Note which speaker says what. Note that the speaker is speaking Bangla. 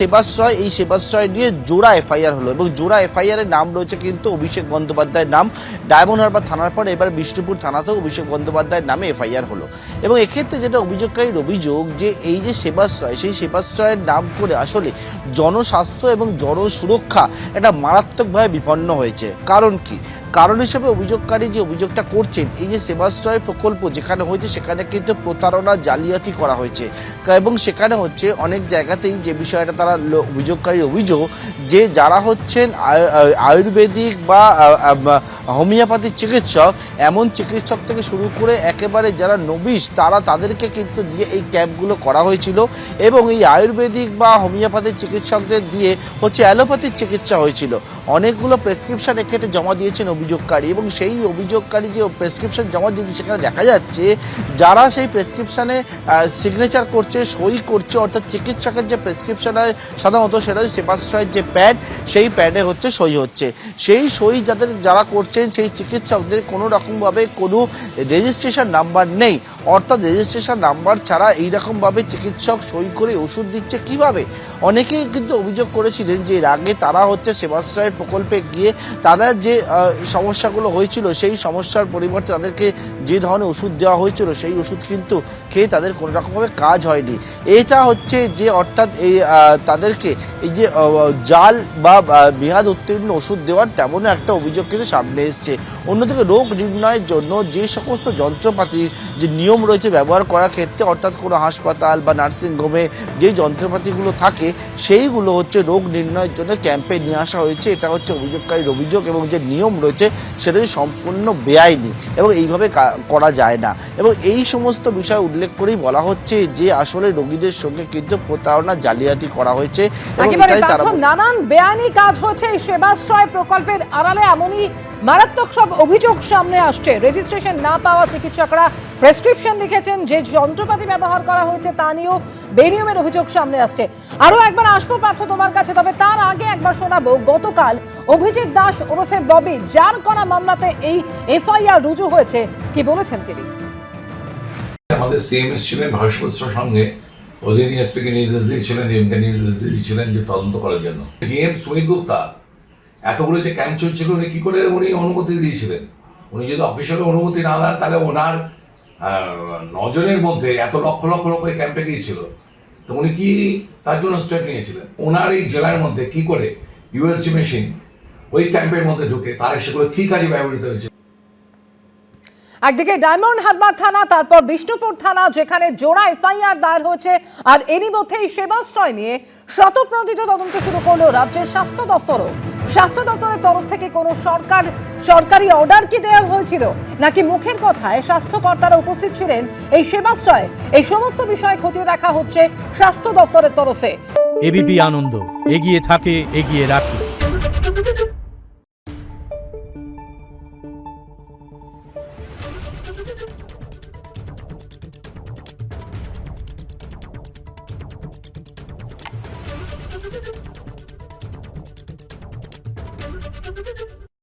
Speaker 1: সেবাশ্রয়, এই সেবাশ্রয় নিয়ে জোড়া এফআইআর হলো এবং জোড়া এফআইআর এর নাম রয়েছে কিন্তু অভিষেক বন্দ্যোপাধ্যায়ের নাম। ডায়মন্ড হারবার থানার পর এবার বিষ্ণুপুর থানাতেও অভিষেক বন্দ্যোপাধ্যায়ের নামে এফআইআর হলো এবং এক্ষেত্রে যেটা অভিযোগকারীর অভিযোগ যে এই যে সেবাশ্রয়, সেই সেবাশ্রয়ের নাম করে আসলে জনস্বাস্থ্য এবং জনসুরক্ষা এটা মারাত্মকভাবে বিপন্ন হয়েছে। কারণ কি? কারণ হিসেবে অভিযোগকারী যে অভিযোগটা করছেন, এই যে সেবাশ্রয় প্রকল্প যেখানে হয়েছে সেখানে কিন্তু প্রতারণা, জালিয়াতি করা হয়েছে এবং সেখানে হচ্ছে অনেক জায়গাতেই যে বিষয়টা তারা অভিযোগকারীর অভিযোগ যে যারা হচ্ছেন আয়ুর্বেদিক বা হোমিওপ্যাথিক চিকিৎসক, এমন চিকিৎসক থেকে শুরু করে একেবারে যারা নবিশ তাদেরকে কিন্তু দিয়ে এই ক্যাম্পগুলো করা হয়েছিল এবং এই আয়ুর্বেদিক বা হোমিওপ্যাথিক চিকিৎসকদের দিয়ে হচ্ছে অ্যালোপ্যাথিক চিকিৎসা হয়েছিল। অনেকগুলো প্রেসক্রিপশন এক্ষেত্রে জমা দিয়েছেন অভিযোগকারী এবং সেই অভিযোগকারী যে প্রেসক্রিপশন জমা দিয়েছে সেখানে দেখা যাচ্ছে যারা সেই প্রেসক্রিপশনে সিগনেচার করছে, সই করছে, অর্থাৎ চিকিৎসকের যে প্রেসক্রিপশন হয় সাধারণত সেটা সেবাশ্রয়ের যে প্যাড, সেই প্যাডে হচ্ছে সই হচ্ছে। সেই সই যারা করছেন সেই চিকিৎসকদের কোনো রকমভাবে কোনো রেজিস্ট্রেশন নাম্বার নেই, অর্থাৎ রেজিস্ট্রেশন নাম্বার ছাড়া এইরকমভাবে চিকিৎসক সই করে ওষুধ দিচ্ছে কিভাবে? অনেকেই কিন্তু অভিযোগ করেছিলেন যে এর আগে তারা হচ্ছে সেবাশ্রয়ের প্রকল্পে গিয়ে তারা যে সমস্যাগুলো হয়েছিল সেই সমস্যার পরিবর্তে তাদেরকে যে ধরনের ওষুধ দেওয়া হয়েছিল সেই ওষুধ কিন্তু খেয়ে তাদের কোনো রকমভাবে কাজ হয়নি। এটা হচ্ছে যে অর্থাৎ এই তাদেরকে এই যে জাল বা মেয়াদ উত্তীর্ণ ওষুধ দেওয়ার তেমন একটা অভিযোগ কিন্তু সামনে এসছে। অন্যদিকে রোগ নির্ণয়ের জন্য যে সমস্ত যন্ত্রপাতি যে নিয়ম রয়েছে ব্যবহার করার ক্ষেত্রে, অর্থাৎ কোনো হাসপাতাল বা নার্সিংহোমে যে যন্ত্রপাতিগুলো থাকে সেইগুলো হচ্ছে রোগ নির্ণয়ের জন্য ক্যাম্পে নিয়ে আসা হয়েছে। এটা হচ্ছে অভিযোগকারীর অভিযোগ এবং যে নিয়ম রয়েছে সেটা সম্পূর্ণ বেআইনি এবং এইভাবে করা যায় না এবং এই সমস্ত বিষয় উল্লেখ করেই বলা হচ্ছে যে আসলে রোগীদের সঙ্গে কিন্তু প্রতারণা, জালিয়াতি করা হয়েছে এবং
Speaker 2: নানান বেআইনি কাজ হচ্ছে এই সেবাশ্রয় প্রকল্পের আড়ালে। এমনই মারাত্মক সব অভিযোগ সামনে আসছে। রেজিস্ট্রেশন না পাওয়া চিকিৎসকরা প্রেসক্রিপশন লিখেছেন, যে যন্ত্রপাতি ব্যবহার করা হয়েছে তা নিয়েও বেনিয়মের অভিযোগ সামনে আসছে। আরো একবার আসবো পার্থ তোমার কাছে, তবে তার আগে একবার শোনাবো গতকাল অভিজিৎ দাস ওরফে ববি, যার করা মামলাতে এই এফআইআর রুজু হয়েছে, কি বলেছেন তিনি।
Speaker 3: আমাদের সিএমএস ছিলেন ভারতবর্ষের সঙ্গে অধীন এসপিকে নির্দেশ দিয়েছিলেন, ডিএমকে নির্দেশ দিয়েছিলেন যে তদন্ত করার জন্য। ডিএম সুমিত গুপ্তা এতগুলো যে ক্যাম্প চলছিল উনি কি করে উনি অনুমতি দিয়েছিলেন? উনি যদি অফিসিয়াল অনুমতি না দেন তাহলে ওনার নজরের মধ্যে এত লক্ষ লক্ষ লোক ওই ক্যাম্পে গিয়েছিল, তো উনি কি তার জন্য স্টেপ নিয়েছিলেন? ওনার এই জেলার মধ্যে কি করে ইউএসজি মেশিন ওই ক্যাম্পের মধ্যে ঢুকে তার সেগুলো কি কাজে ব্যবহৃত হয়েছে?
Speaker 2: একদিকে ডায়মন্ড হারবার থানা, তারপর বিষ্ণুপুর থানা, যেখানে জোড়া এফআইআর দায়ের হয়েছে, আর এরই মধ্যে এই সেবাশ্রয় নিয়ে স্বতঃপ্রণোদিত তদন্ত শুরু করলো রাজ্যের স্বাস্থ্য দপ্তরও। স্বাস্থ্য দপ্তরের তরফ থেকে কোনো সরকারি অর্ডার কি দেওয়া হয়েছিল নাকি মুখের কথায় স্বাস্থ্যকর্তারা উপস্থিত ছিলেন এই সেবাশ্রয়ে, এই সমস্ত বিষয় খতিয়ে দেখা হচ্ছে স্বাস্থ্য দপ্তরের তরফে।
Speaker 4: এবিপি আনন্দ, এগিয়ে থাকে, এগিয়ে রাখে।